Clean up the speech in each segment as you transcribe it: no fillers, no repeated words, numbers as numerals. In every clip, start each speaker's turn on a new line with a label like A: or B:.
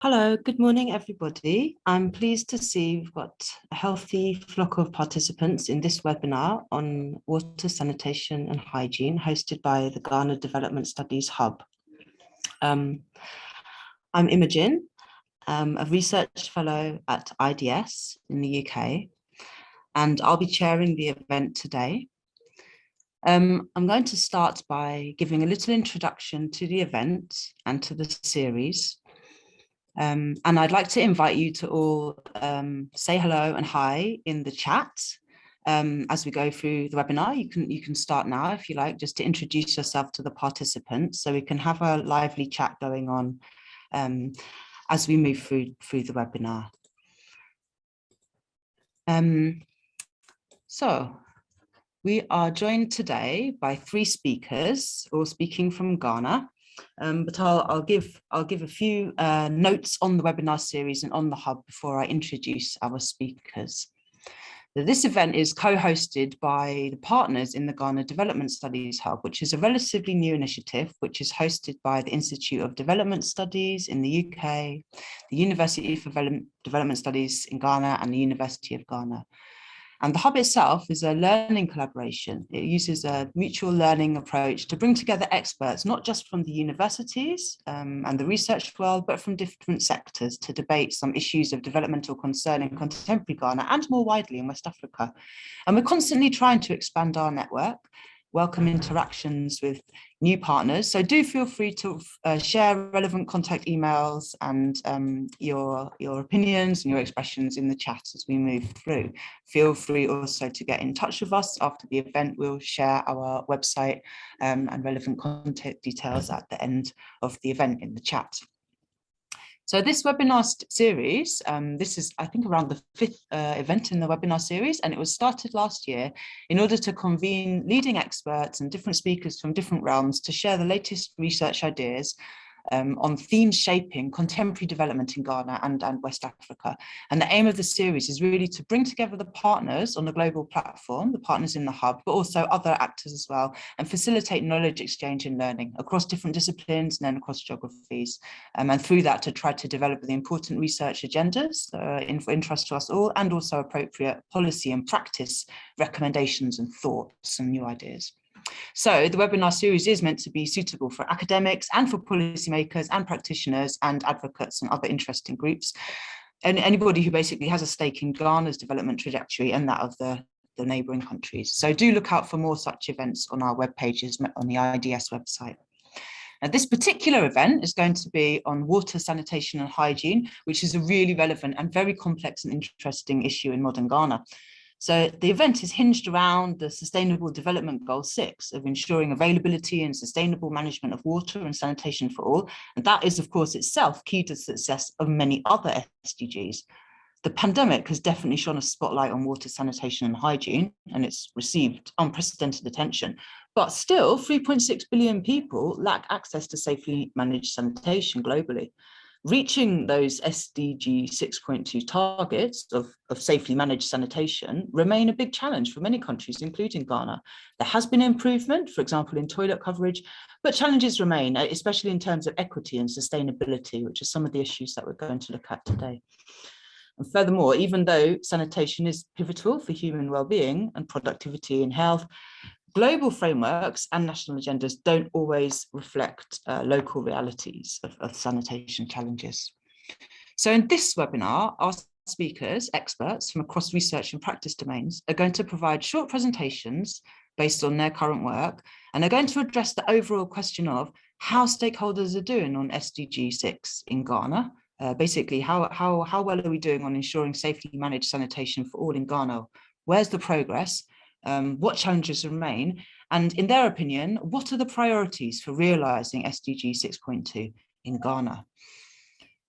A: Hello, good morning, everybody. I'm pleased to see we've got a healthy flock of participants in this webinar on water, sanitation and hygiene, hosted by the Ghana Development Studies Hub. I'm Imogen, a research fellow at IDS in the UK, and I'll be chairing the event today. I'm going to start by giving a little introduction to the event and to the series. And I'd like to invite you to all say hello and hi in the chat as we go through the webinar. You can start now if you like, just to introduce yourself to the participants so we can have a lively chat going on as we move through the webinar. So we are joined today by 3 speakers, all speaking from Ghana. But I'll give a few notes on the webinar series and on the hub before I introduce our speakers. This event is co-hosted by the partners in the Ghana Development Studies Hub, which is a relatively new initiative, which is hosted by the Institute of Development Studies in the UK, the University for Development Studies in Ghana, and the University of Ghana. And the hub itself is a learning collaboration. It uses a mutual learning approach to bring together experts, not just from the universities and the research world, but from different sectors to debate some issues of developmental concern in contemporary Ghana and more widely in West Africa. And we're constantly trying to expand our network, welcome interactions with new partners. So do feel free to share relevant contact emails and your opinions and your expressions in the chat as we move through. Feel free also to get in touch with us after the event. We'll share our website and relevant contact details at the end of the event in the chat. So this webinar series, this is, I think, around the 5th event in the webinar series, and it was started last year in order to convene leading experts and different speakers from different realms to share the latest research ideas on themes shaping contemporary development in Ghana and West Africa. And the aim of the series is really to bring together the partners on the global platform, the partners in the hub, but also other actors as well, and facilitate knowledge exchange and learning across different disciplines and then across geographies. And through that to try to develop the important research agendas of interest to us all, and also appropriate policy and practice recommendations and thoughts and new ideas. So the webinar series is meant to be suitable for academics and for policymakers and practitioners and advocates and other interesting groups, and anybody who basically has a stake in Ghana's development trajectory and that of the neighbouring countries. So do look out for more such events on our web pages on the IDS website. Now, this particular event is going to be on water, sanitation and hygiene, which is a really relevant and very complex and interesting issue in modern Ghana. So the event is hinged around the Sustainable Development Goal 6 of ensuring availability and sustainable management of water and sanitation for all. And that is, of course, itself key to the success of many other SDGs. The pandemic has definitely shone a spotlight on water, sanitation and hygiene, and it's received unprecedented attention. But still, 3.6 billion people lack access to safely managed sanitation globally. Reaching those SDG 6.2 targets of safely managed sanitation remain a big challenge for many countries, including Ghana. There has been improvement, for example, in toilet coverage, but challenges remain, especially in terms of equity and sustainability, which are some of the issues that we're going to look at today. And furthermore, even though sanitation is pivotal for human well-being and productivity and health, global frameworks and national agendas don't always reflect local realities of sanitation challenges. So in this webinar, our speakers, experts from across research and practice domains, are going to provide short presentations based on their current work, and are going to address the overall question of how stakeholders are doing on SDG 6 in Ghana. Basically, how well are we doing on ensuring safely managed sanitation for all in Ghana? Where's the progress? What challenges remain, and in their opinion, what are the priorities for realizing SDG 6.2 in Ghana?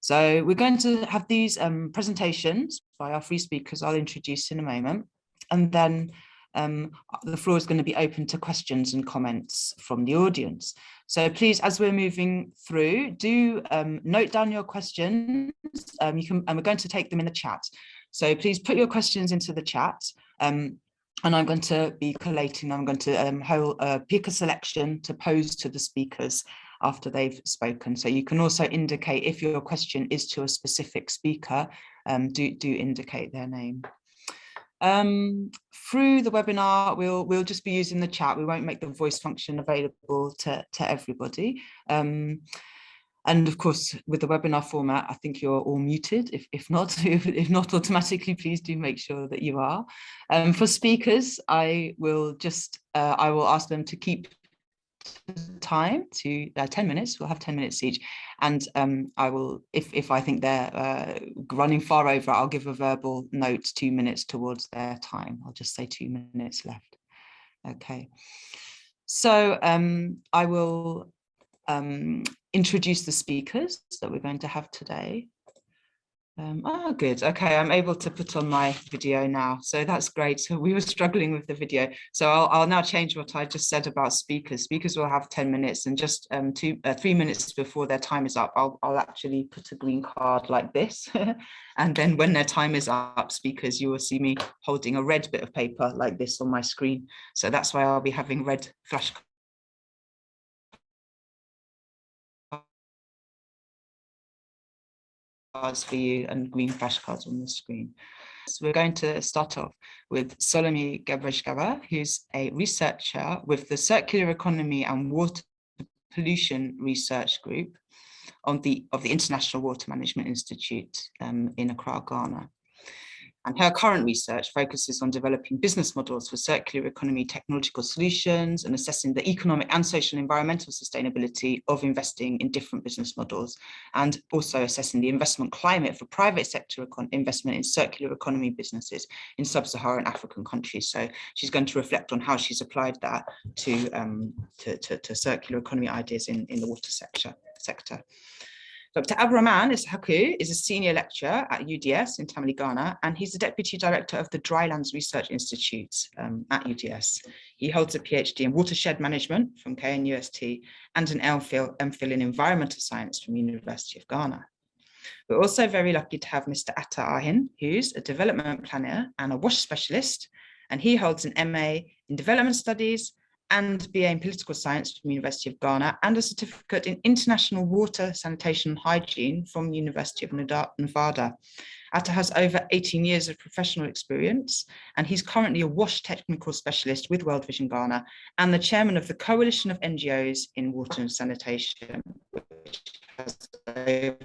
A: So we're going to have these presentations by our 3 speakers I'll introduce in a moment, and then the floor is going to be open to questions and comments from the audience. So please, as we're moving through, do note down your questions. And we're going to take them in the chat. So please put your questions into the chat. And I'm going to be collating, I'm going to pick a selection to pose to the speakers after they've spoken. So you can also indicate if your question is to a specific speaker, do indicate their name. Through the webinar, we'll just be using the chat. We won't make the voice function available to everybody. And of course, with the webinar format, I think you're all muted. If not automatically, please do make sure that you are. For speakers, I will ask them to keep time to 10 minutes. We'll have 10 minutes each, and I will, if I think they're running far over, I'll give a verbal note 2 minutes towards their time. I'll just say 2 minutes left. Okay, so I will introduce the speakers that we're going to have today. Oh, good. Okay, I'm able to put on my video now, so that's great. So we were struggling with the video, so I'll now change what I just said about speakers. Speakers will have 10 minutes, and just 3 minutes before their time is up, I'll actually put a green card like this, and then when their time is up, speakers, you will see me holding a red bit of paper like this on my screen. So that's why I'll be having red flashcards for you and green flashcards on the screen. So we're going to start off with Solomé Gabreshkava, who's a researcher with the Circular Economy and Water Pollution Research Group of the International Water Management Institute in Accra, Ghana. And her current research focuses on developing business models for circular economy technological solutions and assessing the economic and social and environmental sustainability of investing in different business models, and also assessing the investment climate for private sector investment in circular economy businesses in sub-Saharan African countries. So she's going to reflect on how she's applied that to circular economy ideas in the water sector. Dr. Abdurrahman Ishaku is a senior lecturer at UDS in Tamale, Ghana, and he's the Deputy Director of the Drylands Research Institute at UDS. He holds a PhD in Watershed Management from KNUST and an MPhil in Environmental Science from University of Ghana. We're also very lucky to have Mr. Atta Ahin, who's a development planner and a WASH specialist, and he holds an MA in Development Studies and BA in Political Science from University of Ghana, and a certificate in International Water, Sanitation and Hygiene from University of Nevada. Atta has over 18 years of professional experience, and he's currently a WASH technical specialist with World Vision Ghana and the chairman of the Coalition of NGOs in Water and Sanitation, which has over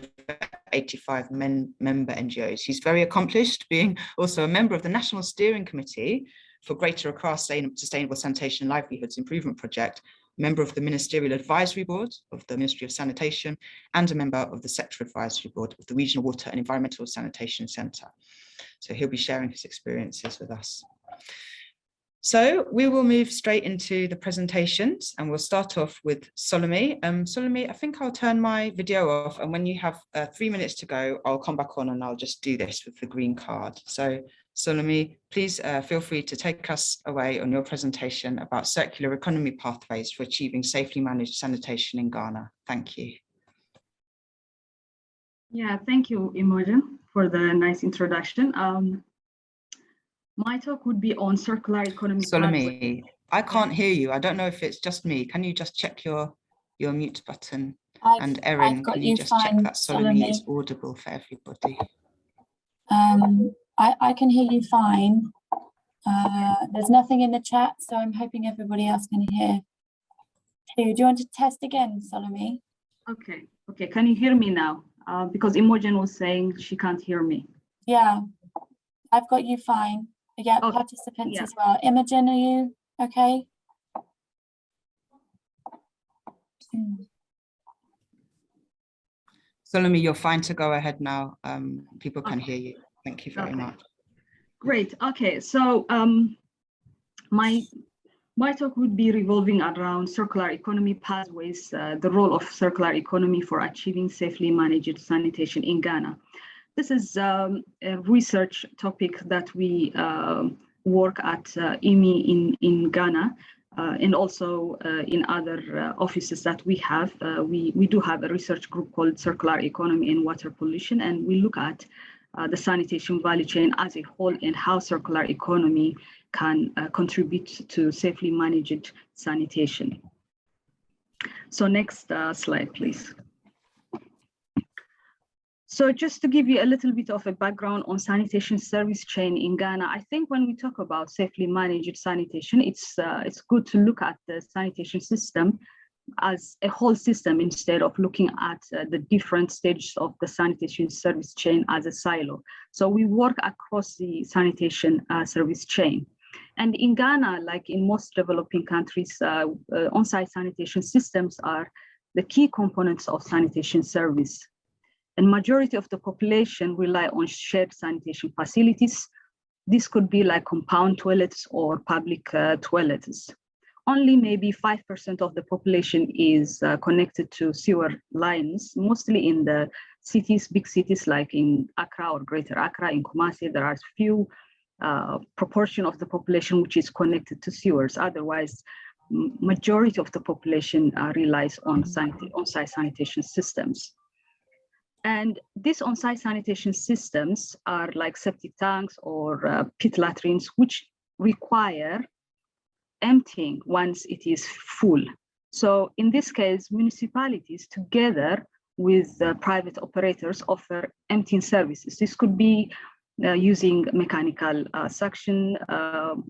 A: 85 member NGOs. He's very accomplished, being also a member of the National Steering Committee for Greater Accra Sustainable Sanitation and Livelihoods Improvement Project, member of the Ministerial Advisory Board of the Ministry of Sanitation, and a member of the Sector Advisory Board of the Regional Water and Environmental Sanitation Centre. So he'll be sharing his experiences with us. So we will move straight into the presentations, and we'll start off with Solomé. Solomé, I think I'll turn my video off, and when you have 3 minutes to go, I'll come back on and I'll just do this with the green card. So Solomé, please feel free to take us away on your presentation about circular economy pathways for achieving safely managed sanitation in Ghana. Thank you.
B: Yeah, thank you, Imogen, for the nice introduction. My talk would be on circular economy.
A: Solomé, I can't hear you. I don't know if it's just me. Can you just check your mute button? And Erin, can you just check that Solomé is audible for everybody?
C: I can hear you fine. There's nothing in the chat, so I'm hoping everybody else can hear too. Do you want to test again, Solomé?
B: Okay, can you hear me now? Because Imogen was saying she can't hear me.
C: Yeah, I've got you fine. Yeah, oh, participants as well. Imogen, are you okay?
A: Solomé, you're fine to go ahead now. People can hear you. Thank you very much.
B: Great. Okay, so my talk would be revolving around circular economy pathways, the role of circular economy for achieving safely managed sanitation in Ghana. This is a research topic that we work at IMI in Ghana, and also in other offices that we have. We do have a research group called Circular Economy and Water Pollution, and we look at the sanitation value chain as a whole and how circular economy can contribute to safely managed sanitation. So next slide, please. So just to give you a little bit of a background on sanitation service chain in Ghana, I think when we talk about safely managed sanitation, it's good to look at the sanitation system as a whole system instead of looking at the different stages of the sanitation service chain as a silo. So we work across the sanitation service chain. And in Ghana, like in most developing countries, on-site sanitation systems are the key components of sanitation service. And majority of the population rely on shared sanitation facilities. This could be like compound toilets or public toilets. Only maybe 5% of the population is connected to sewer lines, mostly in the cities, big cities like in Accra or Greater Accra. In Kumasi, there are few proportion of the population which is connected to sewers. Otherwise, majority of the population relies on on-site sanitation systems. And these on-site sanitation systems are like septic tanks or pit latrines, which require emptying once it is full. So in this case, municipalities together with private operators offer emptying services. This could be using mechanical suction,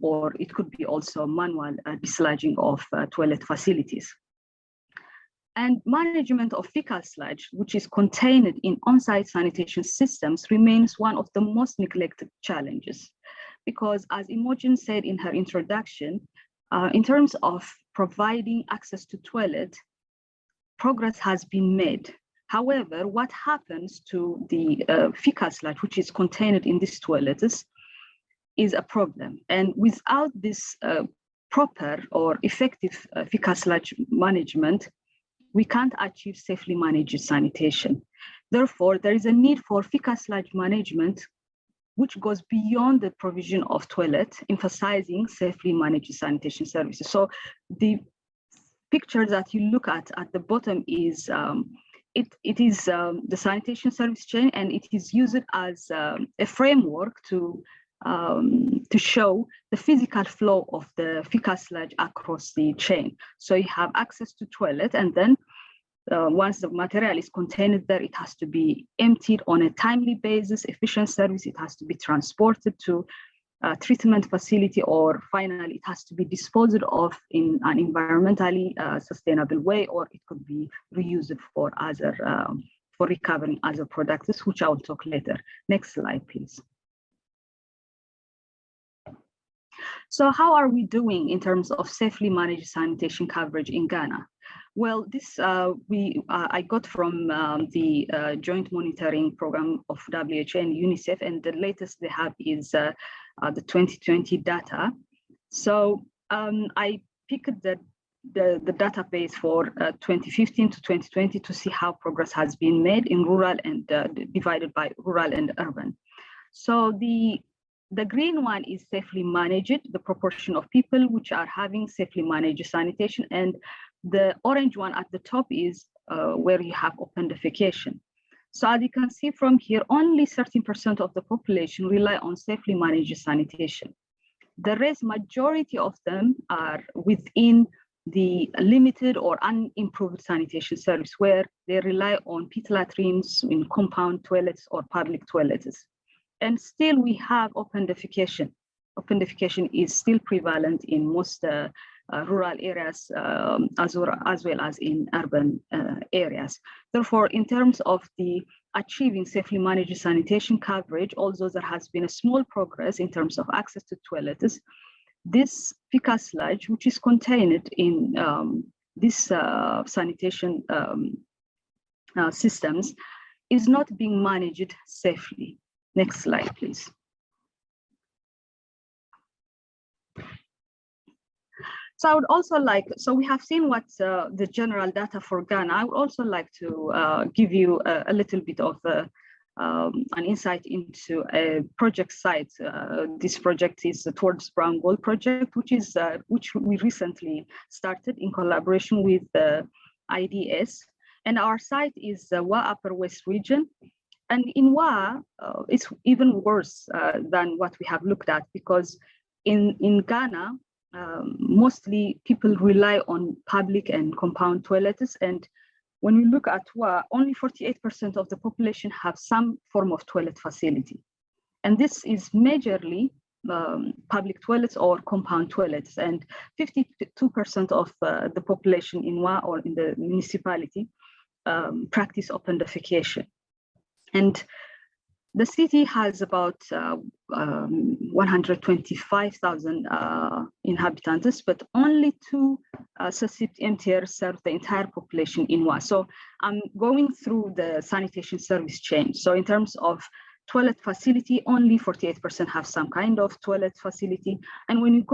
B: or it could be also manual dislodging of toilet facilities. And management of fecal sludge, which is contained in on-site sanitation systems, remains one of the most neglected challenges. Because as Imogen said in her introduction, in terms of providing access to toilet, progress has been made. However, what happens to the fecal sludge, which is contained in these toilets, is a problem. And without this proper or effective fecal sludge management, we can't achieve safely managed sanitation. Therefore, there is a need for fecal sludge management, which goes beyond the provision of toilet, emphasizing safely managed sanitation services. So the picture that you look at the bottom is it is the sanitation service chain, and it is used as a framework to show the physical flow of the fecal sludge across the chain. So you have access to toilet, and then once the material is contained there, it has to be emptied on a timely basis, efficient service. It has to be transported to a treatment facility, or finally, it has to be disposed of in an environmentally sustainable way, or it could be reused for other for recovering other products, which I will talk later. Next slide, please. So how are we doing in terms of safely managed sanitation coverage in Ghana? Well, this I got from the joint monitoring program of WHO and UNICEF, and the latest they have is the 2020 data. So I picked the database for 2015 to 2020 to see how progress has been made in rural and divided by rural and urban. So the green one is safely managed, the proportion of people which are having safely managed sanitation, and the orange one at the top is where you have open defecation. So as you can see from here, only 13% of the population rely on safely managed sanitation. The rest, majority of them are within the limited or unimproved sanitation service, where they rely on pit latrines, in compound toilets or public toilets. And still we have open defecation. Open defecation is still prevalent in most rural areas as well as in urban areas. Therefore, in terms of the achieving safely managed sanitation coverage, although there has been a small progress in terms of access to toilets, this fecal sludge, which is contained in this sanitation systems, is not being managed safely. Next slide, please. So I would also like, so we have seen what's the general data for Ghana. I would also like to give you a little bit of an insight into a project site. This project is the Towards Brown Gold project, which we recently started in collaboration with the IDS. And our site is the Wa Upper West region. And in Wa, it's even worse than what we have looked at, because in Ghana, mostly people rely on public and compound toilets. And when we look at WA, only 48% of the population have some form of toilet facility. And this is majorly public toilets or compound toilets. And 52% of the population in WA or in the municipality practice open defecation. And the city has about 125,000 inhabitants, but only 2 SOCIP MTRs serve the entire population in WA. So I'm going through the sanitation service chain. So in terms of toilet facility, only 48% have some kind of toilet facility. And when you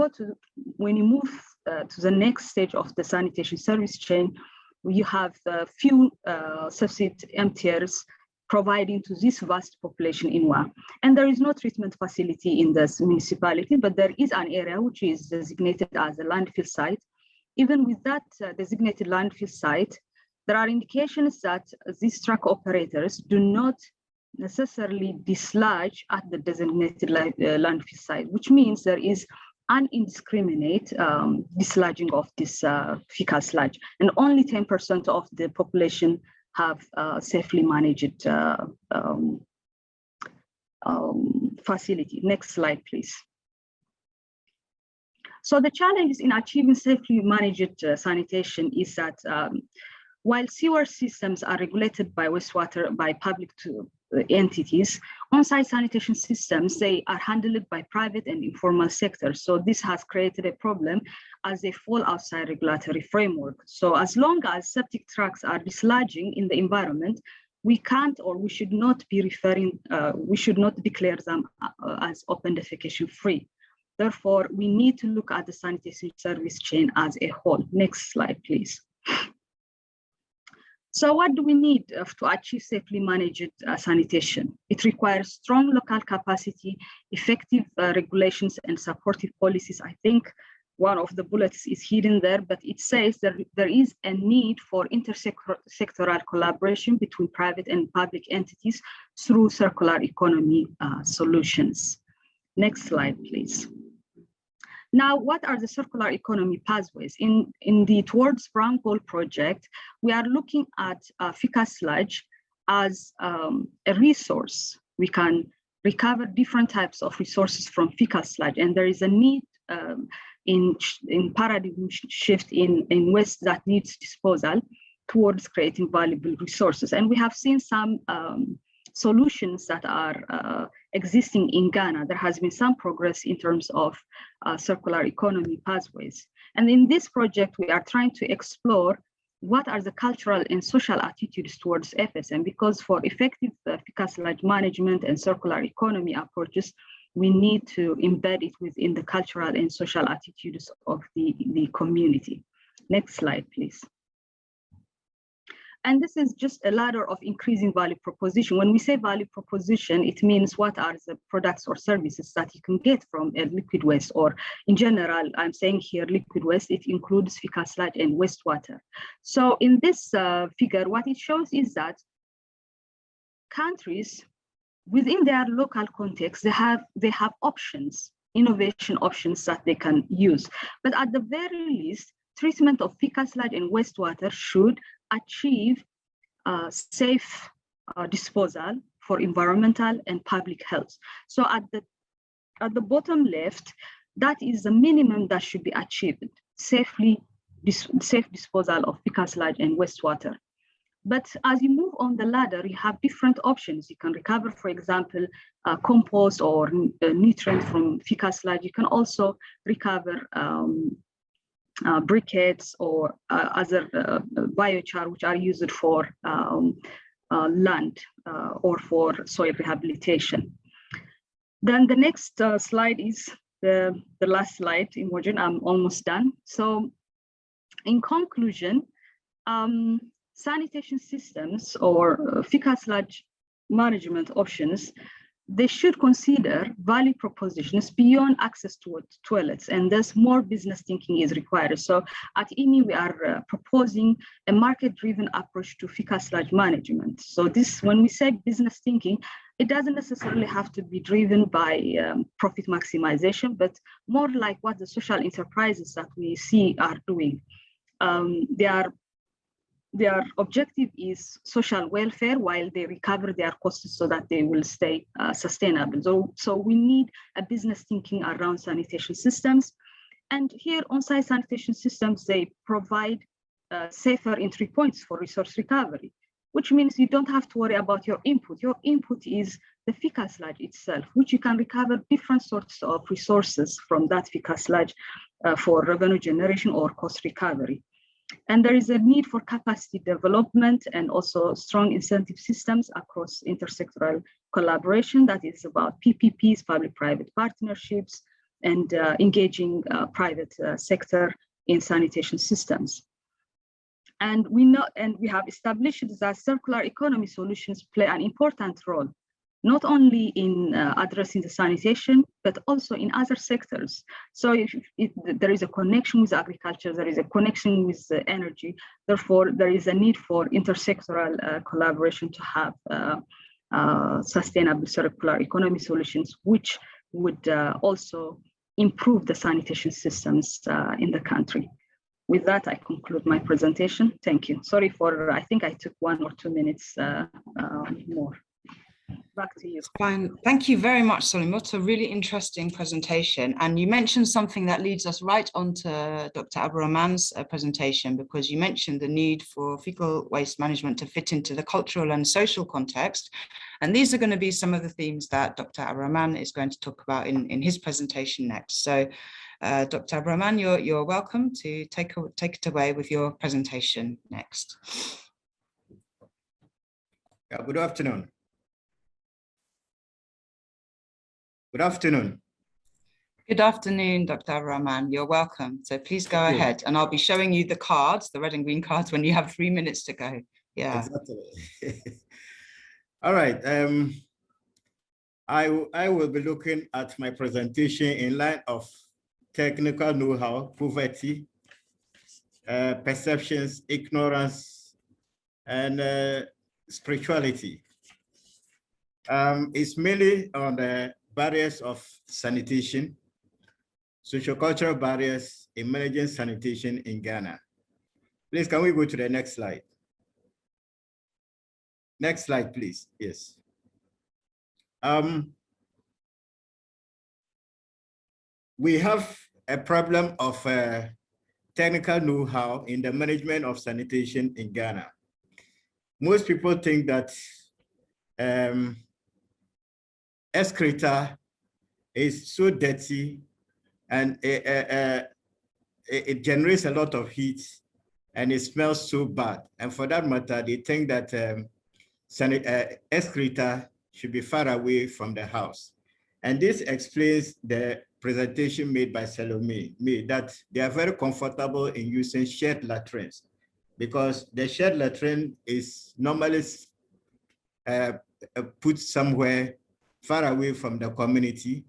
B: move to the next stage of the sanitation service chain, you have a few SOCIP MTRs providing to this vast population in WA. And there is no treatment facility in this municipality, but there is an area which is designated as a landfill site. Even with that designated landfill site, there are indications that these truck operators do not necessarily dislodge at the designated landfill site, which means there is an indiscriminate dislodging of this fecal sludge. And only 10% of the population have safely managed facility. Next slide, please. So the challenges in achieving safely managed sanitation is that while sewer systems are regulated by wastewater by public entities, on-site sanitation systems, they are handled by private and informal sectors. So this has created a problem as they fall outside regulatory framework. So as long as septic trucks are dislodging in the environment, we can't or we should not be we should not declare them as open defecation free. Therefore, we need to look at the sanitation service chain as a whole. Next slide, please. So what do we need to achieve safely managed sanitation? It requires strong local capacity, effective regulations, and supportive policies. I think one of the bullets is hidden there, but it says that there is a need for intersectoral collaboration between private and public entities through circular economy solutions. Next slide, please. Now, what are the circular economy pathways? In the Towards Brown Goal project, we are looking at fecal sludge as a resource. We can recover different types of resources from fecal sludge, and there is a need in paradigm shift in waste that needs disposal towards creating valuable resources. And we have seen some solutions that are existing in Ghana. There has been some progress in terms of circular economy pathways. And in this project, we are trying to explore what are the cultural and social attitudes towards FSM, because for effective fecal sludge management and circular economy approaches, we need to embed it within the cultural and social attitudes of the community. Next slide, please. And this is just a ladder of increasing value proposition. When we say value proposition, it means what are the products or services that you can get from a liquid waste, or in general, I'm saying here liquid waste, it includes fecal sludge and wastewater. So in this figure, what it shows is that countries within their local context, they have options, innovation options that they can use. But at the very least, treatment of fecal sludge and wastewater should achieve safe disposal for environmental and public health. So at the bottom left, that is the minimum that should be achieved, safe disposal of fecal sludge and wastewater. But as you move on the ladder, you have different options. You can recover, for example, compost or nutrients from fecal sludge. You can also recover briquettes or other biochar, which are used for land or for soil rehabilitation. Then the next slide is the last slide, Imogen. I'm almost done. So in conclusion, sanitation systems or fecal sludge management options, they should consider value propositions beyond access to toilets, and thus more business thinking is required. So at IMI, we are proposing a market-driven approach to fecal sludge management. So this, when we say business thinking, It doesn't necessarily have to be driven by profit maximization, but more like what the social enterprises that we see are doing. Their objective is social welfare while they recover their costs so that they will stay sustainable. So we need a business thinking around sanitation systems. And here on-site sanitation systems, they provide safer entry points for resource recovery, which means you don't have to worry about your input. Your input is the fecal sludge itself, which you can recover different sorts of resources from that fecal sludge for revenue generation or cost recovery. And there is a need for capacity development and also strong incentive systems across intersectoral collaboration. That is about PPPs, public-private partnerships, and engaging private sector in sanitation systems. And we have established that circular economy solutions play an important role, not only in addressing the sanitation, but also in other sectors. So if there is a connection with agriculture, there is a connection with energy, therefore there is a need for intersectoral collaboration to have sustainable circular economy solutions, which would also improve the sanitation systems in the country. With that, I conclude my presentation. Thank you. Sorry for, I think I took 1 or 2 minutes more. Back to you.
A: Fine. Thank you very much, Solimot. A really interesting presentation. And you mentioned something that leads us right on to Dr. Abdurrahman's presentation, because you mentioned the need for fecal waste management to fit into the cultural and social context. And these are going to be some of the themes that Dr. Abdurrahman is going to talk about in his presentation next. So, Dr. Abdurrahman, you're welcome to take it away with your presentation next.
D: Yeah, good afternoon. Good afternoon.
A: Good afternoon, Dr. Abdurrahman. You're welcome. So please go ahead, and I'll be showing you the cards, the red and green cards, when you have 3 minutes to go. Yeah.
D: Exactly. All right. I will be looking at my presentation in line of technical know-how, poverty, perceptions, ignorance, and spirituality. It's mainly on the barriers of sanitation, socio-cultural barriers in managing sanitation in Ghana. Please, can we go to the next slide? Next slide, please. Yes. We have a problem of technical know-how in the management of sanitation in Ghana. Most people think that excreta is so dirty and it generates a lot of heat and it smells so bad. And for that matter, they think that excreta should be far away from the house. And this explains the presentation made by Salome, that they are very comfortable in using shared latrines, because the shared latrine is normally put somewhere far away from the community,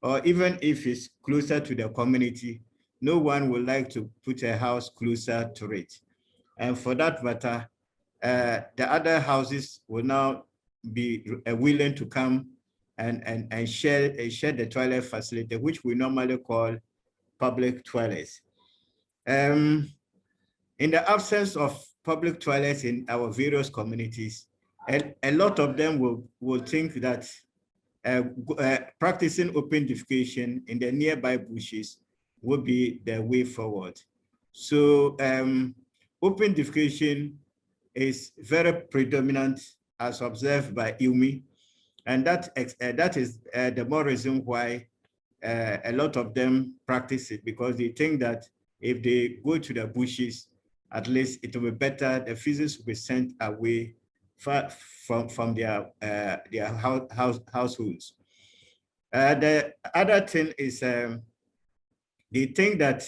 D: or even if it's closer to the community, no one would like to put a house closer to it. And for that matter, the other houses will now be willing to come and share the toilet facility, which we normally call public toilets. In the absence of public toilets in our various communities, a lot of them will think that practicing open defecation in the nearby bushes would be the way forward. So open defecation is very predominant as observed by IUMI, and that is the more reason why a lot of them practice it, because they think that if they go to the bushes, at least it will be better, the feces will be sent away far from their households. The other thing is they think that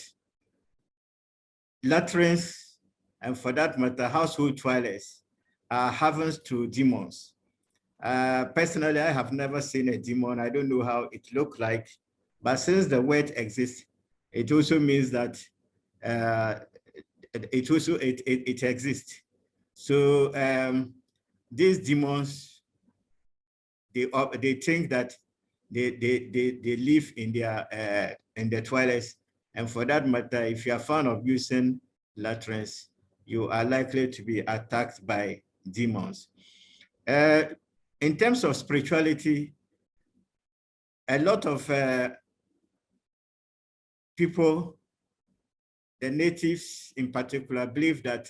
D: latrines, and for that matter, household toilets, are havens to demons. Personally, I have never seen a demon. I don't know how it looks like, but since the word exists, it also means that it exists. So these demons they think that they live in their toilets. And for that matter, if you are fond of using latrines, you are likely to be attacked by demons. In terms of spirituality, a lot of people, the natives in particular, believe that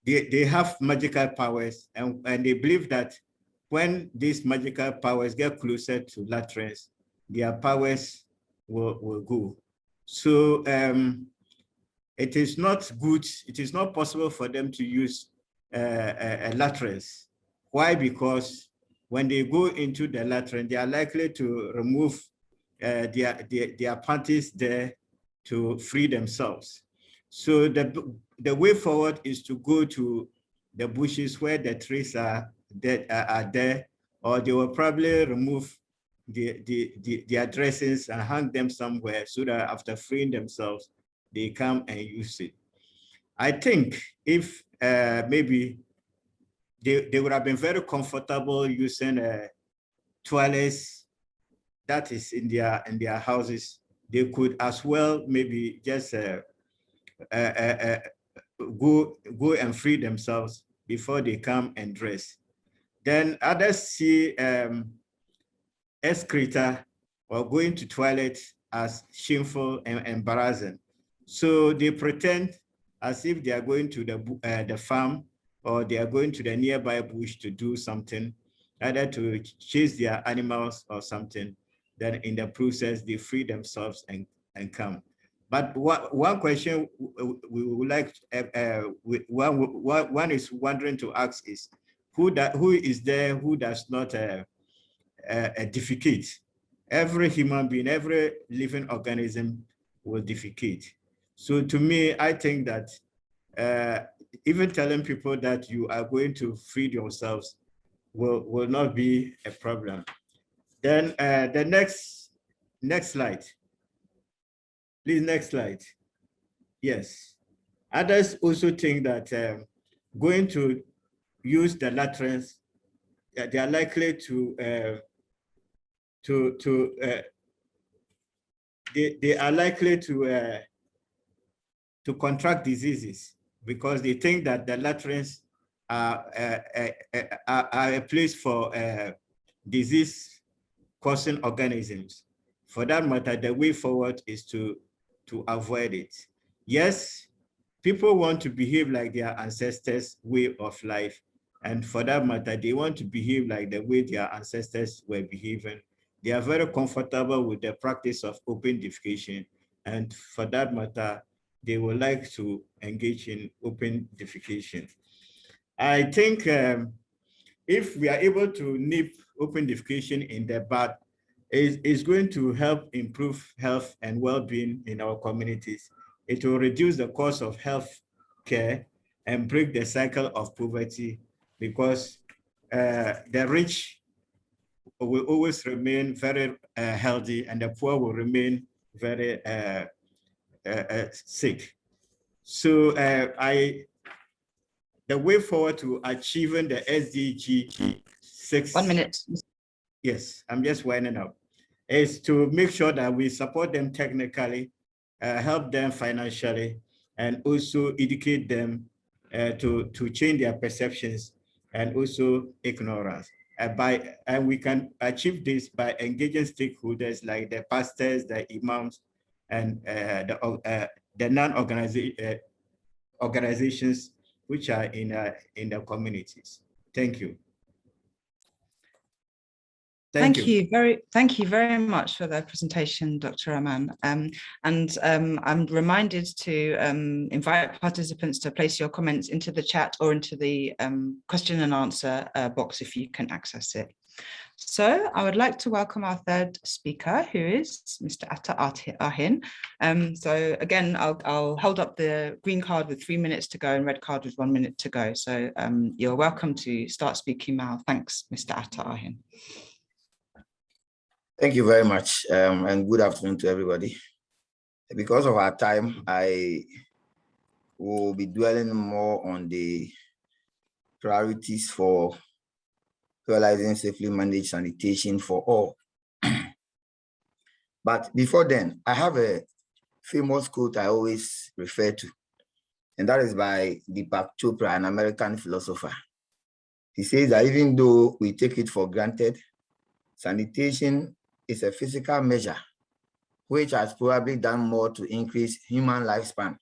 D: they have magical powers, and they believe that when these magical powers get closer to latrines, their powers will go. So it is not good, it is not possible for them to use latrines. Why? Because when they go into the latrine, they are likely to remove their panties there to free themselves. So the way forward is to go to the bushes where the trees are there, or they will probably remove their dressings and hang them somewhere so that after freeing themselves, they come and use it. I think if maybe they would have been very comfortable using toilets that is in their houses, they could as well maybe just go and free themselves before they come and dress. Then others see excreta or going to toilet as shameful and embarrassing. So they pretend as if they are going to the farm, or they are going to the nearby bush to do something, either to chase their animals or something. Then in the process, they free themselves and come. But one question we would like, one is wondering to ask is, who is there who does not defecate? Every human being, every living organism will defecate. So to me, I think that even telling people that you are going to feed yourselves will not be a problem. Then the next slide. Please, next slide. Yes. Others also think that going to use the latrines, they are likely to they are likely to contract diseases, because they think that the latrines are a place for disease-causing organisms. For that matter, the way forward is to avoid it. Yes, people want to behave like their ancestors' way of life, and for that matter, they want to behave like the way their ancestors were behaving. They are very comfortable with the practice of open defecation, and for that matter, they would like to engage in open defecation. I think if we are able to nip open defecation in the bud, it's going to help improve health and well-being in our communities. It will reduce the cost of health care and break the cycle of poverty, because the rich will always remain very healthy, and the poor will remain very sick. So the way forward to achieving the SDG 6.
A: 1 minute.
D: Yes, I'm just winding up. Is to make sure that we support them technically, help them financially, and also educate them to change their perceptions and also ignorance. And we can achieve this by engaging stakeholders like the pastors, the imams, and the non-organizations which are in the communities. Thank you.
A: Thank you very much for the presentation, Dr. Rahman. I'm reminded to invite participants to place your comments into the chat or into the question and answer box if you can access it. So I would like to welcome our third speaker, who is Mr. Atta Ahin. So again, I'll hold up the green card with 3 minutes to go and red card with 1 minute to go. So you're welcome to start speaking now. Thanks, Mr. Atta Ahin.
E: Thank you very much, and good afternoon to everybody. Because of our time, I will be dwelling more on the priorities for realizing safely managed sanitation for all. But before then, I have a famous quote I always refer to, and that is by Deepak Chopra, an American philosopher. He says that even though we take it for granted, sanitation is a physical measure which has probably done more to increase human lifespan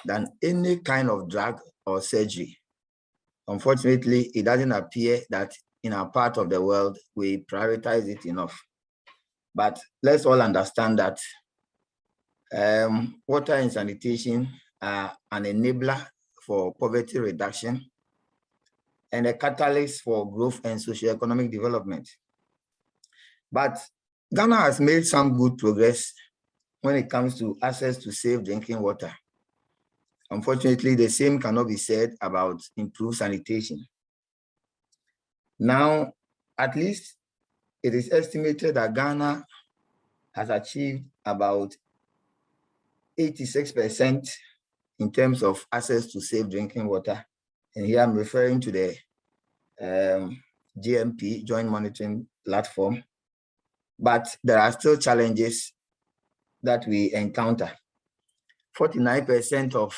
E: than any kind of drug or surgery. Unfortunately, it doesn't appear that in our part of the world, we prioritize it enough. But let's all understand that water and sanitation are an enabler for poverty reduction and a catalyst for growth and socioeconomic development. But Ghana has made some good progress when it comes to access to safe drinking water. Unfortunately, the same cannot be said about improved sanitation. Now, at least it is estimated that Ghana has achieved about 86% in terms of access to safe drinking water. And here I'm referring to the GMP, Joint Monitoring Platform. But there are still challenges that we encounter. 49% of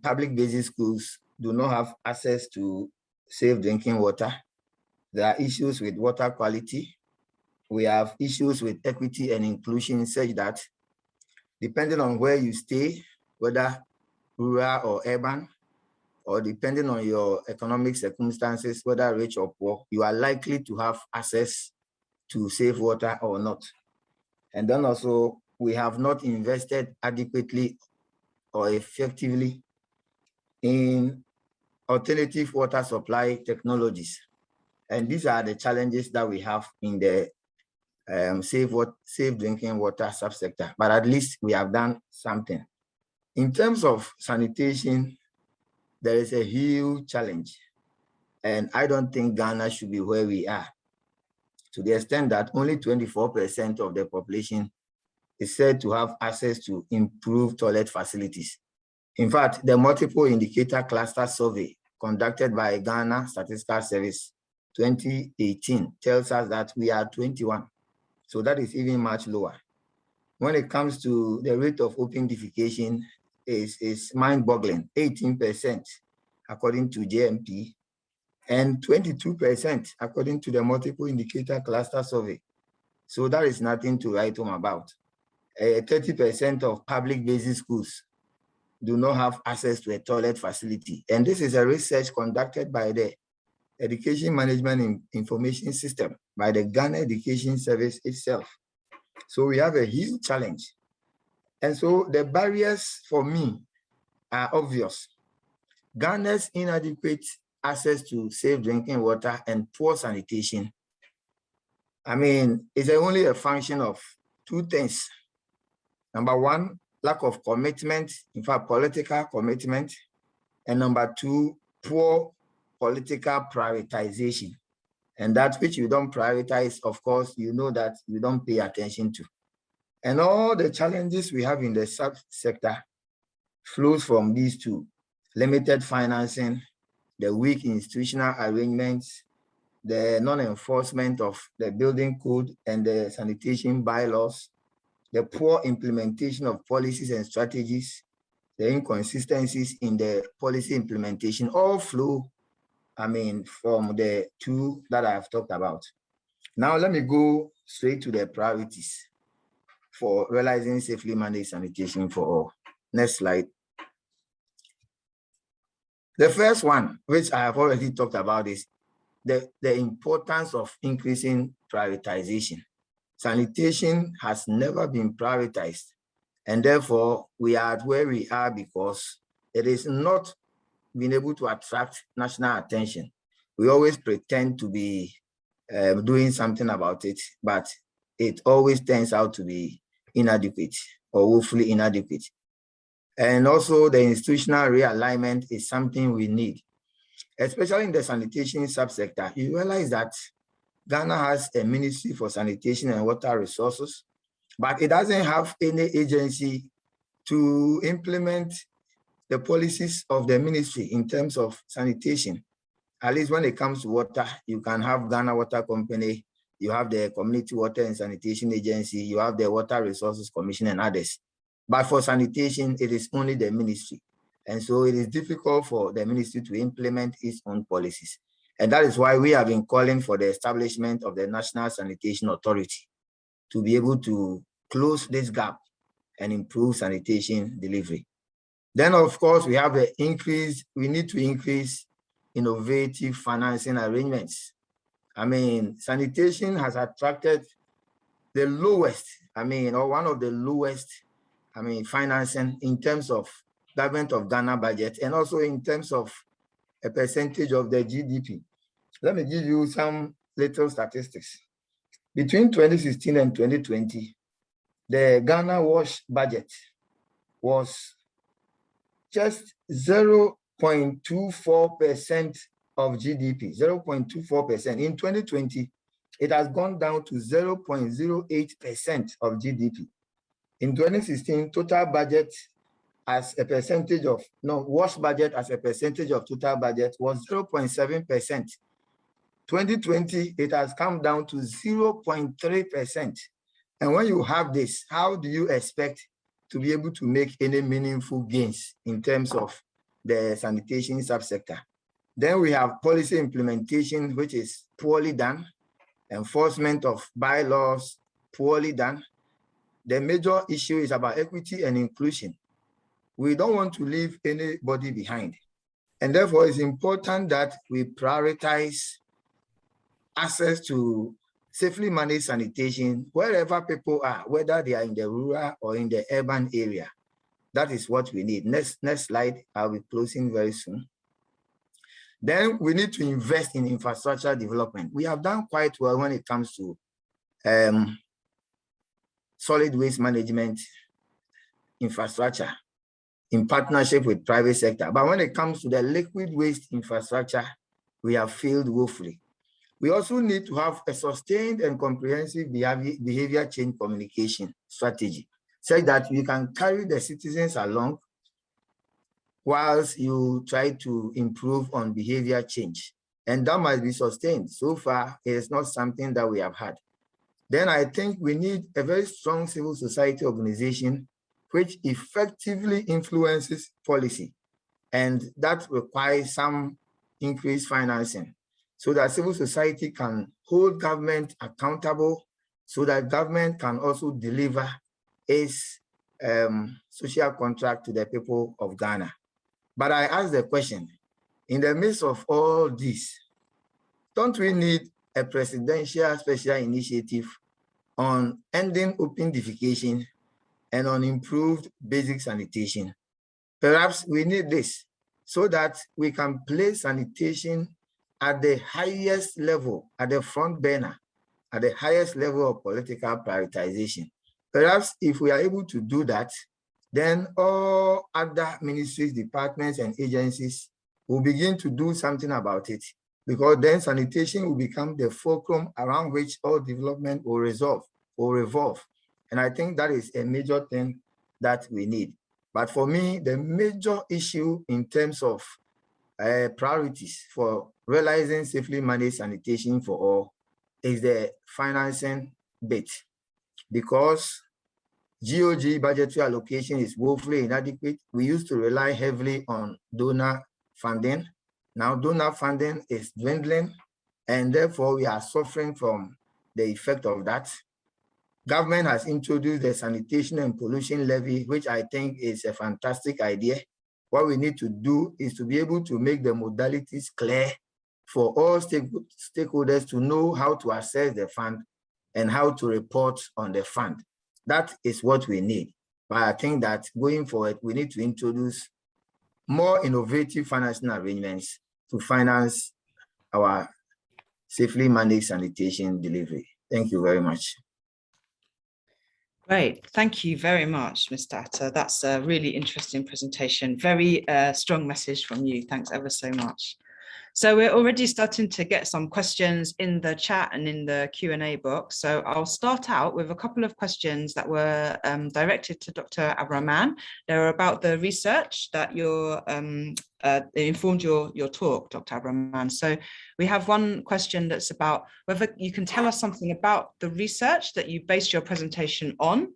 E: public basic schools do not have access to safe drinking water. There are issues with water quality. We have issues with equity and inclusion, such that depending on where you stay, whether rural or urban, or depending on your economic circumstances, whether rich or poor, you are likely to have access to safe water or not. And then also, we have not invested adequately or effectively in alternative water supply technologies. And these are the challenges that we have in the safe drinking water subsector, but at least we have done something. In terms of sanitation, there is a huge challenge, and I don't think Ghana should be where we are, to the extent that only 24% of the population is said to have access to improved toilet facilities. In fact, the multiple indicator cluster survey conducted by Ghana Statistical Service 2018 tells us that we are 21. So that is even much lower. When it comes to the rate of open defecation, is mind-boggling, 18% according to JMP, and 22% according to the multiple indicator cluster survey. So that is nothing to write home about. 30% of public basic schools do not have access to a toilet facility. And this is a research conducted by the Education Management Information System, by the Ghana Education Service itself. So we have a huge challenge. And so the barriers for me are obvious. Ghana's inadequate access to safe drinking water and poor sanitation, I mean, it's only a function of two things. Number one, lack of commitment, in fact, political commitment. And number two, poor political prioritization. And that which you don't prioritize, of course, you know that you don't pay attention to. And all the challenges we have in the subsector flows from these two: limited financing, the weak institutional arrangements, the non-enforcement of the building code and the sanitation bylaws, the poor implementation of policies and strategies, the inconsistencies in the policy implementation, all flow, I mean, from the two that I have talked about. Now, let me go straight to the priorities for realizing safely managed sanitation for all. Next slide. The first one, which I have already talked about, is the importance of increasing prioritization. Sanitation has never been prioritized, and therefore we are at where we are because it is not being able to attract national attention. We always pretend to be doing something about it, but it always turns out to be inadequate or woefully inadequate. And also the institutional realignment is something we need, especially in the sanitation subsector. You realize that Ghana has a Ministry for Sanitation and Water Resources, but it doesn't have any agency to implement the policies of the ministry in terms of sanitation. at least when it comes to water, you can have Ghana Water Company, you have the Community Water and Sanitation Agency, you have the Water Resources Commission and others. But for sanitation, it is only the ministry. And so it is difficult for the ministry to implement its own policies. And that is why we have been calling for the establishment of the National Sanitation Authority to be able to close this gap and improve sanitation delivery. Then, of course, we have the increase, we need to increase innovative financing arrangements. I mean, sanitation has attracted the lowest, or one of the lowest, financing in terms of government of Ghana budget and also in terms of a percentage of the GDP. Let me give you some little statistics. Between 2016 and 2020, the Ghana WASH budget was just 0.24% of GDP, 0.24%. In 2020, it has gone down to 0.08% of GDP. In 2016, total budget as a percentage of, WASH budget as a percentage of total budget was 0.7%. 2020, it has come down to 0.3%. And when you have this, how do you expect to be able to make any meaningful gains in terms of the sanitation subsector? Then we have policy implementation, which is poorly done, enforcement of bylaws, poorly done. The major issue is about equity and inclusion. We don't want to leave anybody behind. And therefore, it's important that we prioritize access to safely managed sanitation wherever people are, whether they are in the rural or in the urban area. That is what we need. Next slide, I'll be closing very soon. Then we need to invest in infrastructure development. We have done quite well when it comes to solid waste management infrastructure in partnership with private sector. But when it comes to the liquid waste infrastructure, we have failed woefully. We also need to have a sustained and comprehensive behavior change communication strategy, so that you can carry the citizens along whilst you try to improve on behavior change. And that must be sustained. So far, it is not something that we have had. Then I think we need a very strong civil society organization which effectively influences policy. And that requires some increased financing, so that civil society can hold government accountable, so that government can also deliver its social contract to the people of Ghana. But I ask the question, in the midst of all this, don't we need a presidential special initiative on ending open defecation and on improved basic sanitation? Perhaps we need this so that we can place sanitation at the highest level, at the front burner, at the highest level of political prioritization. Perhaps if we are able to do that, then all other ministries, departments, and agencies will begin to do something about it, because then sanitation will become the fulcrum around which all development will revolve. And I think that is a major thing that we need. But for me, the major issue in terms of priorities for realizing safely managed sanitation for all is the financing bit, because GOG budgetary allocation is woefully inadequate. We used to rely heavily on donor funding. Now donor funding is dwindling, and therefore we are suffering from the effect of that. Government has introduced the sanitation and pollution levy, which I think is a fantastic idea. What we need to do is to be able to make the modalities clear for all stakeholders to know how to access the fund and how to report on the fund. That is what we need. But I think that going forward, we need to introduce more innovative financing arrangements to finance our safely managed sanitation delivery. Thank you very much.
A: Great, thank you very much, Mr. Atta. That's a really interesting presentation. Very strong message from you. Thanks ever so much. So we're already starting to get some questions in the chat and in the Q&A box. So I'll start out with a couple of questions that were directed to Dr. Abrahman. They're about the research that informed your talk, Dr. Abrahman. So we have one question that's about whether you can tell us something about the research that you based your presentation on.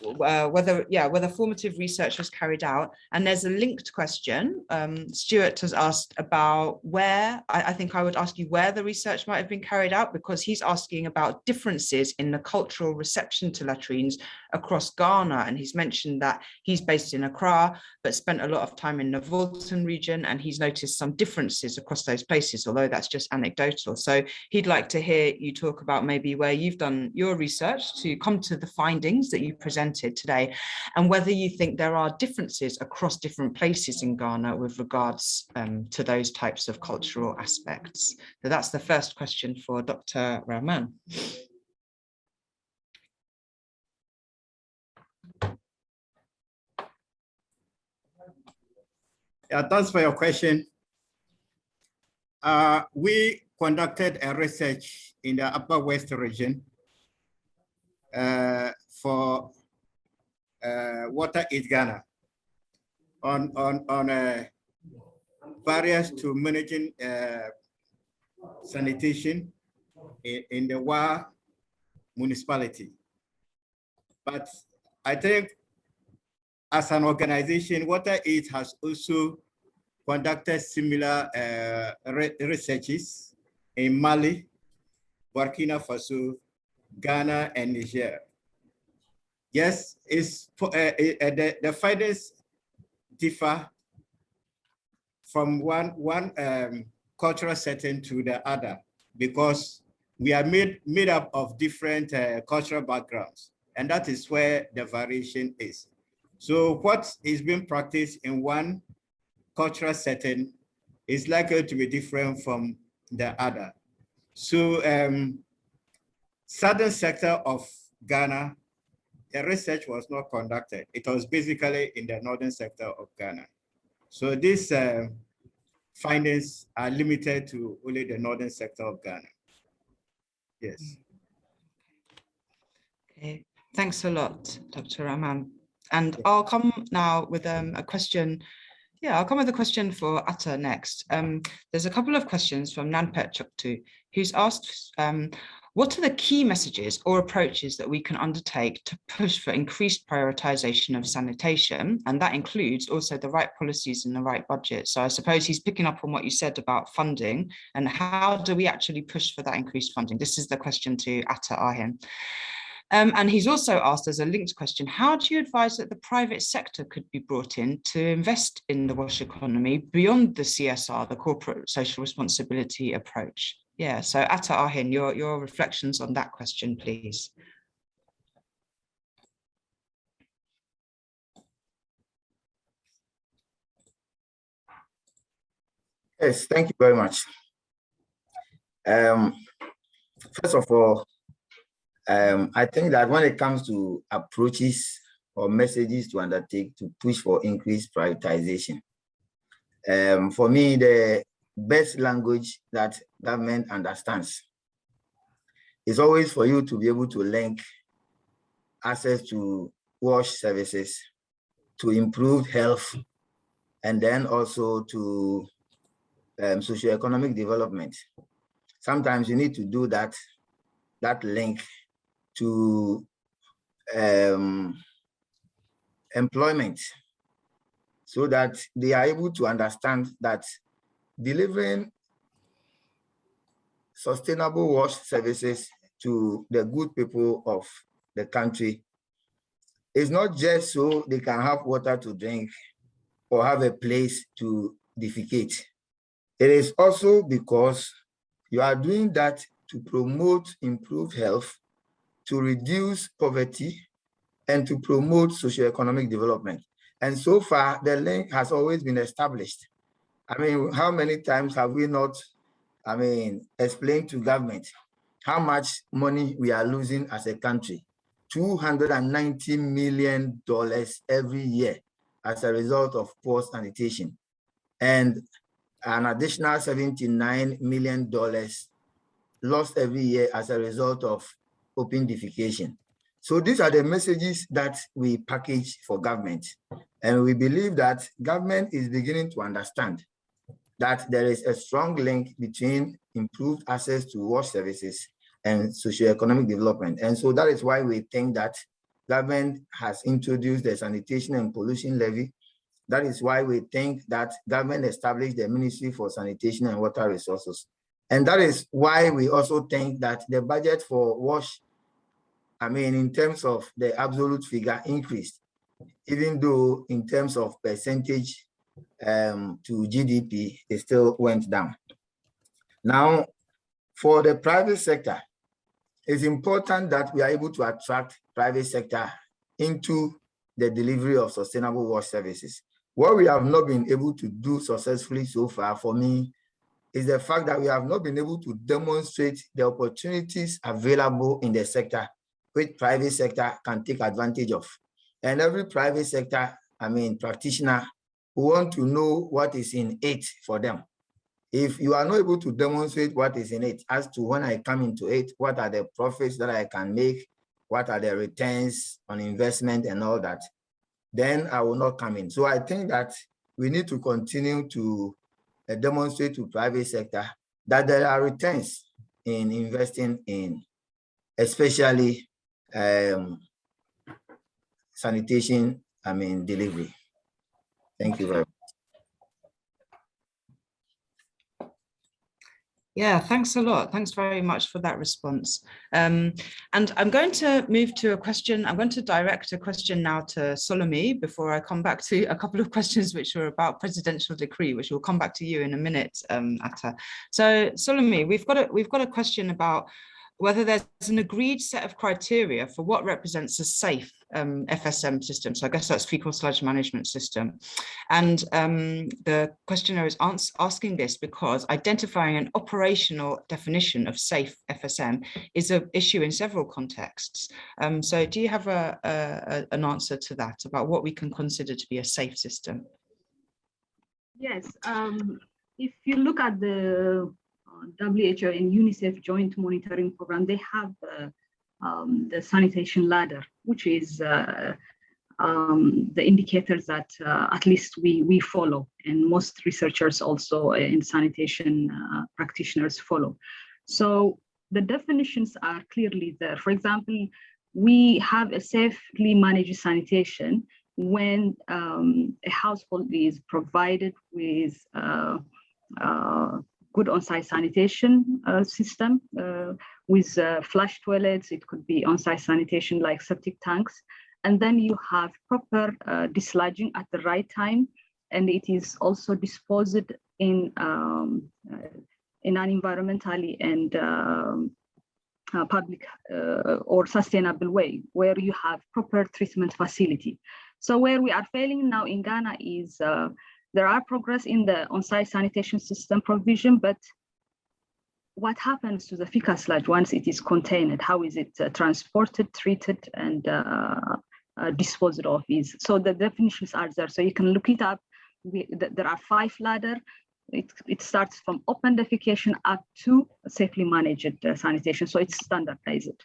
A: Whether formative research was carried out. And there's a linked question. Stuart has asked about where, I think I would ask you where the research might have been carried out, because he's asking about differences in the cultural reception to latrines across Ghana. And he's mentioned that he's based in Accra, but spent a lot of time in the Volta region, and he's noticed some differences across those places, although that's just anecdotal. So he'd like to hear you talk about maybe where you've done your research to come to the findings that you presented today, and whether you think there are differences across different places in Ghana with regards to those types of cultural aspects. So that's the first question for Dr. Rahman.
D: Yeah, thanks for your question. We conducted a research in the Upper West region for Water is Ghana on barriers to managing sanitation in the Wa municipality. But I think as an organization, WaterAid has also conducted similar researches in Mali, Burkina Faso, Ghana, and Niger. Yes, the findings differ from one cultural setting to the other, because we are made up of different cultural backgrounds, and that is where the variation is. So what is being practiced in one cultural setting is likely to be different from the other. So southern sector of Ghana, the research was not conducted. It was basically in the northern sector of Ghana. So these findings are limited to only the northern sector of Ghana. Yes.
A: Okay, thanks a lot, Dr. Rahman. And I'll come now with a question. Yeah, I'll come with a question for Atta next. There's a couple of questions from Nanpet Chuktu, who's asked, what are the key messages or approaches that we can undertake to push for increased prioritization of sanitation? And that includes also the right policies and the right budget. So I suppose he's picking up on what you said about funding, and how do we actually push for that increased funding? This is the question to Atta Ahin. And he's also asked as a linked question, how do you advise that the private sector could be brought in to invest in the wash economy beyond the CSR, the corporate social responsibility approach? Yeah, so Atta Ahin, your reflections on that question, please.
E: Yes, thank you very much. First of all, I think that when it comes to approaches or messages to undertake to push for increased prioritization, for me, the best language that government understands is always for you to be able to link access to wash services, to improve health, and then also to socioeconomic development. Sometimes you need to do that link to employment, so that they are able to understand that delivering sustainable wash services to the good people of the country is not just so they can have water to drink or have a place to defecate. It is also because you are doing that to promote improved health, to reduce poverty, and to promote socioeconomic development. And so far, the link has always been established. I mean, how many times have we not, explained to government how much money we are losing as a country? $290 million every year as a result of poor sanitation. And an additional $79 million lost every year as a result of open defecation. So these are the messages that we package for government. And we believe that government is beginning to understand that there is a strong link between improved access to wash services and socioeconomic development. And so that is why we think that government has introduced the Sanitation and Pollution Levy. That is why we think that government established the Ministry for Sanitation and Water Resources. And that is why we also think that the budget for WASH, in terms of the absolute figure, increased, even though in terms of percentage to GDP, it still went down. Now, for the private sector, it's important that we are able to attract private sector into the delivery of sustainable WASH services. What we have not been able to do successfully so far, for me, is the fact that we have not been able to demonstrate the opportunities available in the sector, which private sector can take advantage of. And every private sector, practitioner, want to know what is in it for them. If you are not able to demonstrate what is in it, as to when I come into it, what are the profits that I can make, what are the returns on investment and all that, then I will not come in. So I think that we need to continue to demonstrate to private sector that there are returns in investing in, especially sanitation, delivery. Thank you very much.
A: Yeah, thanks a lot. Thanks very much for that response. And I'm going to move to a question. I'm going to direct a question now to Solomon before I come back to a couple of questions which are about presidential decree, which will come back to you in a minute, Atta. So Solomon, we've got a question about whether there's an agreed set of criteria for what represents a safe FSM system. So I guess that's fecal sludge management system. And the questioner is asking this because identifying an operational definition of safe FSM is an issue in several contexts. So do you have an answer to that about what we can consider to be a safe system?
B: Yes, if you look at the WHO and UNICEF joint monitoring program, they have the sanitation ladder, which is the indicators that at least we follow, and most researchers also in sanitation practitioners follow. So the definitions are clearly there. For example, we have a safely managed sanitation when a household is provided with good on-site sanitation system with flush toilets. It could be on-site sanitation like septic tanks. And then you have proper dislodging at the right time. And it is also disposed in an environmentally and public or sustainable way, where you have proper treatment facility. So where we are failing now in Ghana is there are progress in the on-site sanitation system provision, but what happens to the fecal sludge once it is contained? How is it transported, treated, and disposed of? So the definitions are there. So you can look it up. There are 5 ladders. It starts from open defecation up to safely managed sanitation. So it's standardized.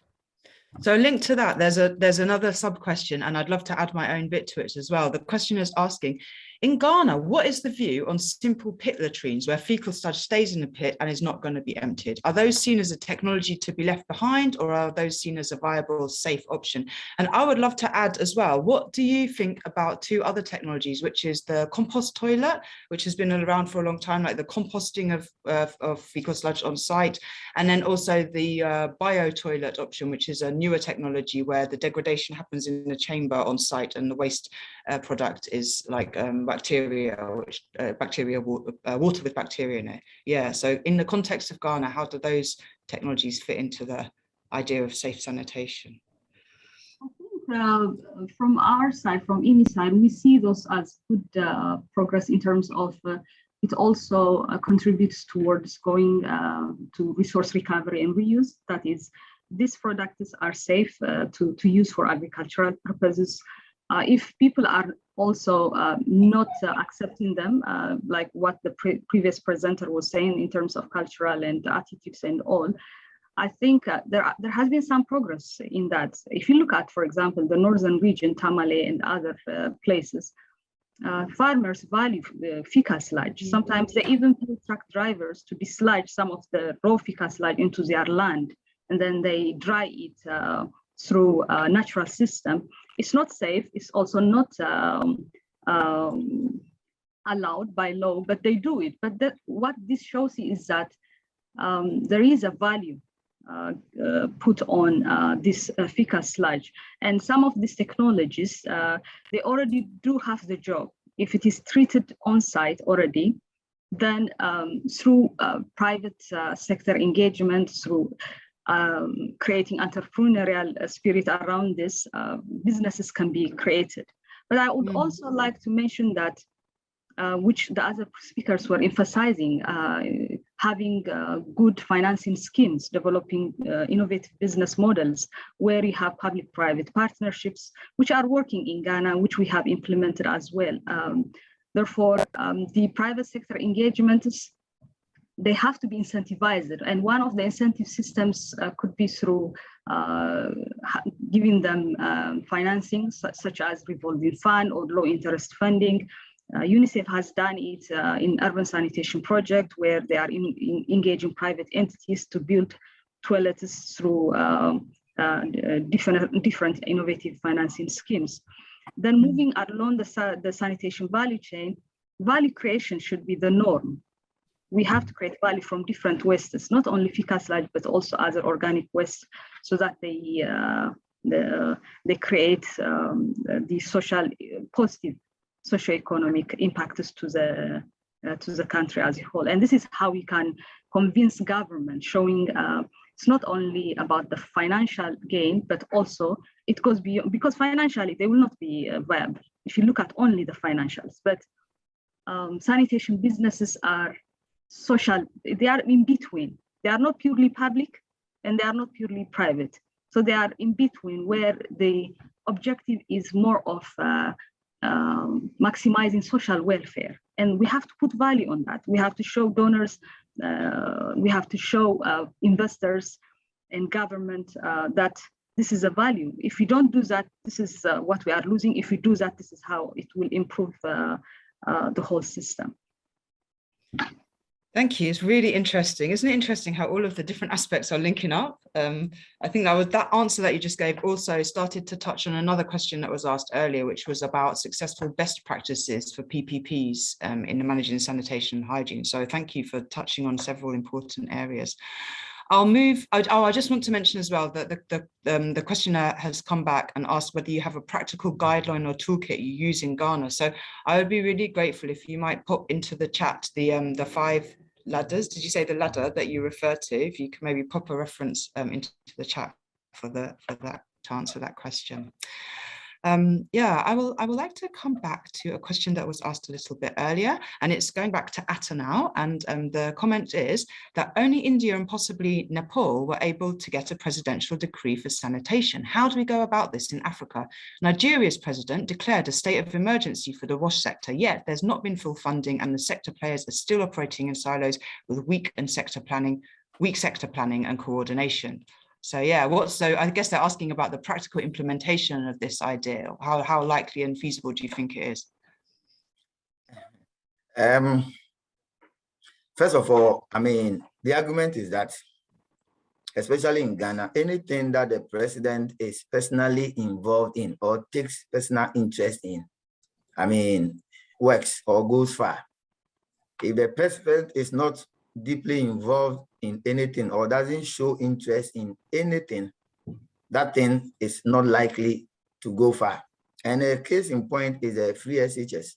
A: So linked to that, there's another sub question, and I'd love to add my own bit to it as well. The question is asking, in Ghana, what is the view on simple pit latrines where fecal sludge stays in the pit and is not going to be emptied? Are those seen as a technology to be left behind, or are those seen as a viable, safe option? And I would love to add as well, what do you think about 2 other technologies, which is the compost toilet, which has been around for a long time, like the composting of fecal sludge on site, and then also the bio toilet option, which is a newer technology where the degradation happens in the chamber on site and the waste product is like bacteria, which water with bacteria in it. Yeah, so in the context of Ghana, how do those technologies fit into the idea of safe sanitation?
B: I think from our side, from IMI side, we see those as good progress in terms of it also contributes towards going to resource recovery and reuse. That is, these products are safe to use for agricultural purposes. If people are also not accepting them, like what the previous presenter was saying in terms of cultural and attitudes and all, I think there has been some progress in that. If you look at, for example, the northern region, Tamale and other places, farmers value the fika sludge. Sometimes they even pay truck drivers to dislodge some of the raw fika sludge into their land, and then they dry it through a natural system. It's not safe. It's also not allowed by law, but they do it. But what this shows is that there is a value put on this fika sludge. And some of these technologies, they already do have the job. If it is treated on site already, then through private sector engagement, through creating entrepreneurial spirit around this, businesses can be created. But I would also like to mention that, which the other speakers were emphasizing, having good financing schemes, developing innovative business models where you have public-private partnerships, which are working in Ghana, which we have implemented as well. Therefore, the private sector engagements, they have to be incentivized. And one of the incentive systems could be through giving them financing, such as revolving fund or low interest funding. UNICEF has done it in urban sanitation project, where they are engaging private entities to build toilets through different innovative financing schemes. Then moving along the sanitation value chain, value creation should be the norm. We have to create value from different wastes, not only fecal sludge, but also other organic waste, so that they create the social positive socio-economic impacts to the country as a whole. And this is how we can convince government, showing it's not only about the financial gain, but also it goes beyond, because financially they will not be viable if you look at only the financials. But sanitation businesses are social, they are in between. They are not purely public and they are not purely private. So they are in between, where the objective is more of maximizing social welfare. And we have to put value on that. We have to show donors, we have to show investors and government that this is a value. If we don't do that, this is what we are losing. If we do that, this is how it will improve the whole system.
A: Thank you. It's really interesting. Isn't it interesting how all of the different aspects are linking up? I think that answer that you just gave also started to touch on another question that was asked earlier, which was about successful best practices for PPPs in managing sanitation and hygiene. So thank you for touching on several important areas. I'll move. I just want to mention as well that the questioner has come back and asked whether you have a practical guideline or toolkit you use in Ghana. So I would be really grateful if you might pop into the chat the 5 ladders. Did you say the ladder that you referred to? If you can maybe pop a reference into the chat for that to answer that question. Yeah, I would like to come back to a question that was asked a little bit earlier, and it's going back to Atta now. And the comment is that only India and possibly Nepal were able to get a presidential decree for sanitation. How do we go about this in Africa? Nigeria's president declared a state of emergency for the wash sector, yet there's not been full funding, and the sector players are still operating in silos with weak sector planning and coordination. So yeah, so I guess they're asking about the practical implementation of this idea. How likely and feasible do you think it is?
E: First of all, I mean, the argument is that, especially in Ghana, anything that the president is personally involved in or takes personal interest in, I mean, works or goes far. If the president is not deeply involved in anything or doesn't show interest in anything, that thing is not likely to go far. And a case in point is a free SHS,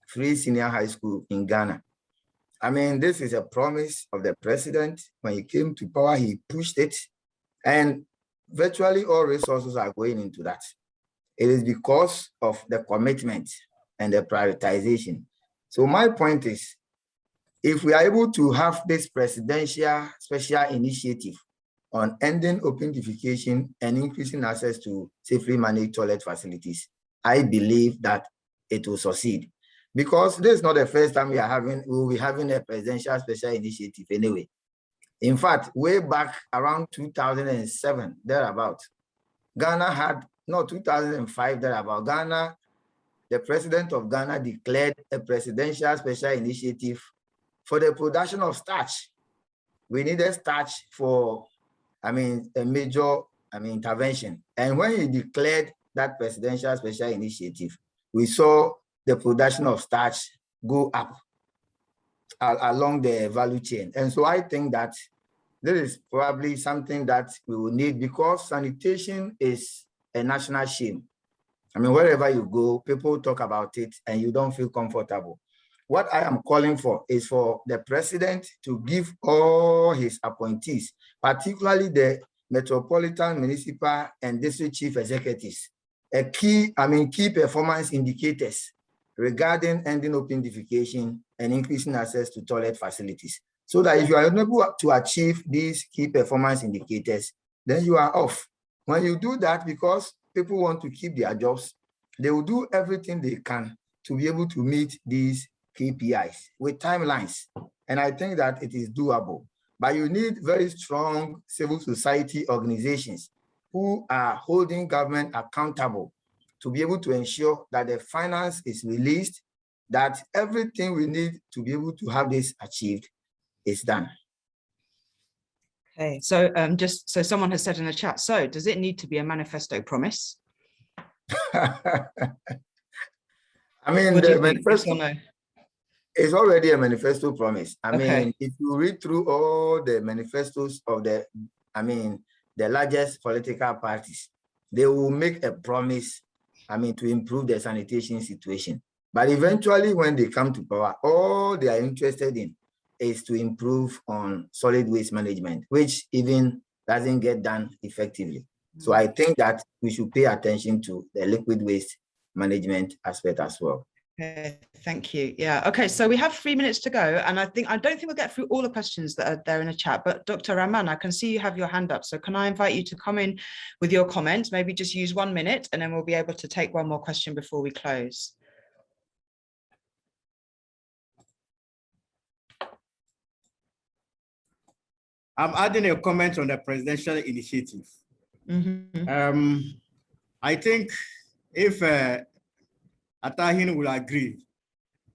E: free senior high school in Ghana. I mean, this is a promise of the president. When he came to power, he pushed it, and virtually all resources are going into that. It is because of the commitment and the prioritization. So my point is, if we are able to have this presidential special initiative on ending open defecation and increasing access to safely managed toilet facilities, I believe that it will succeed. Because this is not the first time we'll be having a presidential special initiative anyway. In fact, way back around 2007, thereabout, Ghana had, no, 2005, thereabout, Ghana, the president of Ghana declared a presidential special initiative for the production of starch. We needed starch for, a major, intervention. And when he declared that presidential special initiative, we saw the production of starch go up along the value chain. And so I think that this is probably something that we will need, because sanitation is a national shame. Wherever you go, people talk about it and you don't feel comfortable. What I am calling for is for the president to give all his appointees, particularly the metropolitan, municipal, and district chief executives, key performance indicators regarding ending open defecation and increasing access to toilet facilities. So that if you are unable to achieve these key performance indicators, then you are off. When you do that, because people want to keep their jobs, they will do everything they can to be able to meet these KPIs with timelines. And I think that it is doable. But you need very strong civil society organizations who are holding government accountable to be able to ensure that the finance is released, that everything we need to be able to have this achieved is done.
A: Okay, so just so someone has said in the chat, so does it need to be a manifesto promise?
E: The manifesto is already a manifesto promise. If you read through all the manifestos of the largest political parties, they will make a promise, to improve the sanitation situation. But eventually, when they come to power, all they are interested in is to improve on solid waste management, which even doesn't get done effectively. So I think that we should pay attention to the liquid waste management aspect as well.
A: Okay, thank you. Yeah, okay, so we have 3 minutes to go, and I don't think we'll get through all the questions that are there in the chat, but Dr. Rahman, I can see you have your hand up, so can I invite you to come in with your comments, maybe just use 1 minute, and then we'll be able to take one more question before we close.
D: I'm adding a comment on the presidential initiative. I think if Atahin will agree,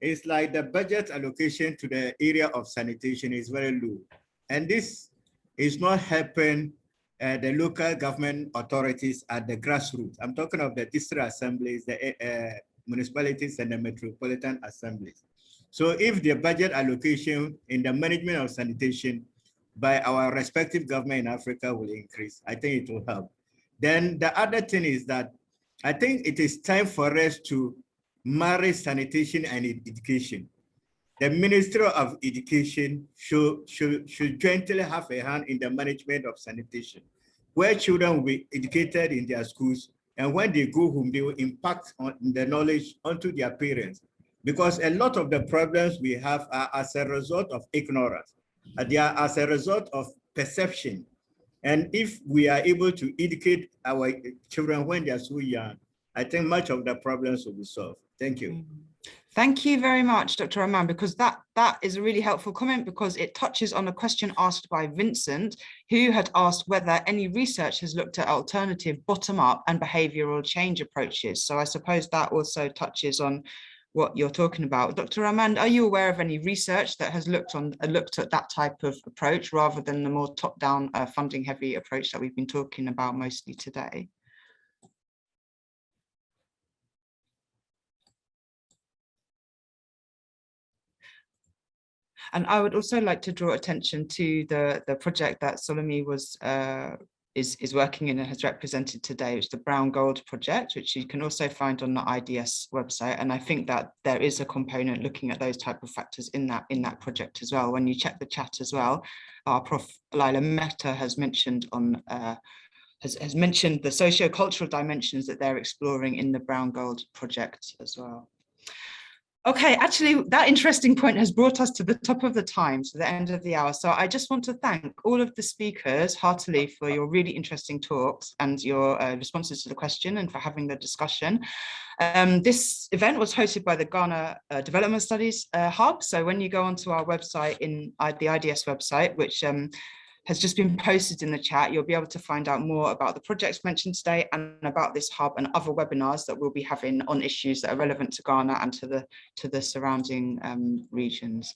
D: it's like the budget allocation to the area of sanitation is very low. And this is not helping the local government authorities at the grassroots. I'm talking of the district assemblies, the municipalities, and the metropolitan assemblies. So if the budget allocation in the management of sanitation by our respective government in Africa will increase, I think it will help. Then the other thing is that I think it is time for us to marry sanitation and education. The Ministry of Education should jointly have a hand in the management of sanitation, where children will be educated in their schools, and when they go home, they will impact on the knowledge onto their parents. Because a lot of the problems we have are as a result of ignorance. They are as a result of perception. And if we are able to educate our children when they are so young, I think much of the problems will be solved. Thank you.
A: Thank you very much, Dr. Rahman, because that is a really helpful comment, because it touches on a question asked by Vincent, who had asked whether any research has looked at alternative bottom-up and behavioural change approaches. So I suppose that also touches on what you're talking about. Dr. Rahman, are you aware of any research that has looked at that type of approach rather than the more top-down funding-heavy approach that we've been talking about mostly today? And I would also like to draw attention to the project that Solomon is working in and has represented today, which is the Brown Gold project, which you can also find on the IDS website. And I think that there is a component looking at those type of factors in that project as well. When you check the chat as well, our Prof. Laila Mehta has mentioned has mentioned the socio-cultural dimensions that they're exploring in the Brown Gold project as well. Okay, actually, that interesting point has brought us to the top of the time, to the end of the hour. So I just want to thank all of the speakers heartily for your really interesting talks and your responses to the question and for having the discussion. This event was hosted by the Ghana Development Studies Hub. So when you go onto our website, in the IDS website, which has just been posted in the chat, you'll be able to find out more about the projects mentioned today and about this hub and other webinars that we'll be having on issues that are relevant to Ghana and to the surrounding regions.